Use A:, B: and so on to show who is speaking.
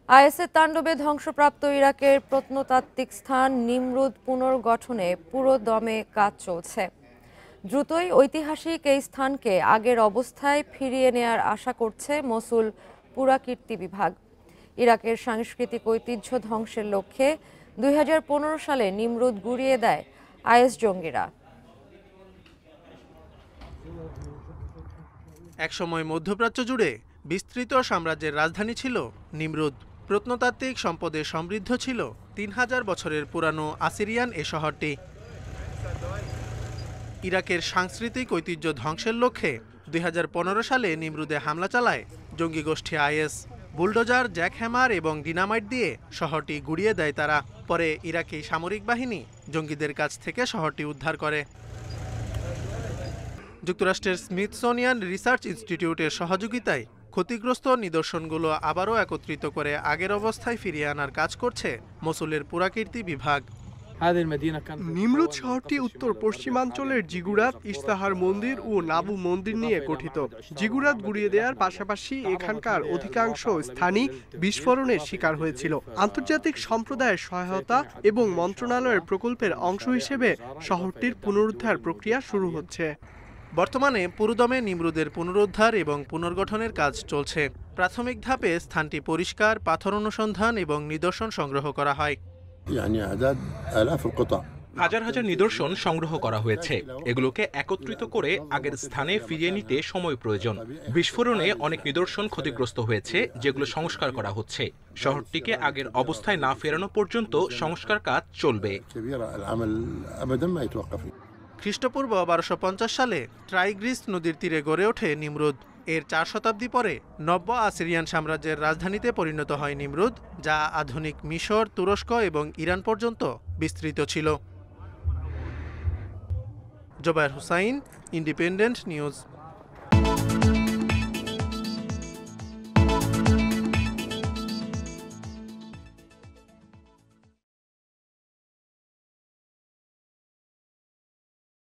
A: আইএসের তাণ্ডবে ধ্বংসপ্রাপ্ত ইরাকের প্রত্নতাত্ত্বিক স্থান নিমরুদ পুনর্গঠনে পুরো দমে কাজ চলছে। দ্রুতই ঐতিহাসিক এই স্থানকে আগের অবস্থায় ফিরিয়ে নেয়ার আশা করছে মসুল পুরাকীর্তি বিভাগ। ইরাকের সাংস্কৃতিক ঐতিহ্য ধ্বংসের লক্ষ্যে ২০১৫ সালে নিমরুদ গুঁড়িয়ে দেয় আইএস জঙ্গিরা।
B: একসময় মধ্যপ্রাচ্য জুড়ে বিস্তৃত সাম্রাজ্যের রাজধানী ছিল নিমরুদ। প্রত্নতাত্ত্বিক সম্পদে সমৃদ্ধ ছিল ৩০০০ বছরের পুরানো আসিরিয়ান এ শহরটি। ইরাকের সাংস্কৃতিক ঐতিহ্য ধ্বংসের লক্ষ্যে ২০১৫ সালে নিমরুদে হামলা চালায় জঙ্গি গোষ্ঠী আইএস। বুলডোজার, জ্যাকহ্যামার এবং ডিনামাইট দিয়ে শহরটি গুঁড়িয়ে দেয় তারা। পরে ইরাকি সামরিক বাহিনী জঙ্গিদের কাছ থেকে শহরটি উদ্ধার করে। যুক্তরাষ্ট্রের স্মিথসোনিয়ান রিসার্চ ইনস্টিটিউটের সহযোগিতায় ক্ষতিগ্রস্ত নিদর্শনগুলো আবারও একত্রিত করে আগের অবস্থায় ফিরিয়ে আনার কাজ করছে মসুলের পুরাকীর্তি বিভাগ।
C: নিমরুদ শহরটি উত্তর পশ্চিমাঞ্চলের জিগুরাত, ইস্তাহার মন্দির ও নাবু মন্দির নিয়ে গঠিত। জিগুরাত গুঁড়িয়ে দেওয়ার পাশাপাশি এখানকার অধিকাংশ স্থানই বিস্ফোরণের শিকার হয়েছিল। আন্তর্জাতিক সম্প্রদায়ের সহায়তা এবং মন্ত্রণালয়ের প্রকল্পের অংশ হিসেবে শহরটির পুনরুদ্ধার প্রক্রিয়া শুরু হচ্ছে।
B: বর্তমানে পুরোদমে নিমরুদের পুনরুদ্ধার এবং পুনর্গঠনের কাজ চলছে। প্রাথমিক ধাপে স্থানটি পরিষ্কার, পাথর অনুসন্ধান এবং নিদর্শন সংগ্রহ করা হয়।
D: হাজার হাজার নিদর্শন সংগ্রহ করা হয়েছে। এগুলোকে একত্রিত করে আগের স্থানে ফিরিয়ে নিতে সময় প্রয়োজন। বিস্ফোরণে অনেক নিদর্শন ক্ষতিগ্রস্ত হয়েছে, যেগুলো সংস্কার করা হচ্ছে। শহরটিকে আগের অবস্থায় না ফেরানো পর্যন্ত সংস্কার কাজ চলবে।
B: খ্রিস্টপূর্ব ১২৫০ সালে ট্রাইগ্রিস নদীর তীরে গড়ে ওঠে নিমরুদ। এর ৪ শতাব্দী পরে নব্য আসিরিয়ান সাম্রাজ্যের রাজধানীতে পরিণত হয় নিমরুদ, যা আধুনিক মিশর, তুরস্ক এবং ইরান পর্যন্ত বিস্তৃত ছিল। Zobayer Hussain, independent news.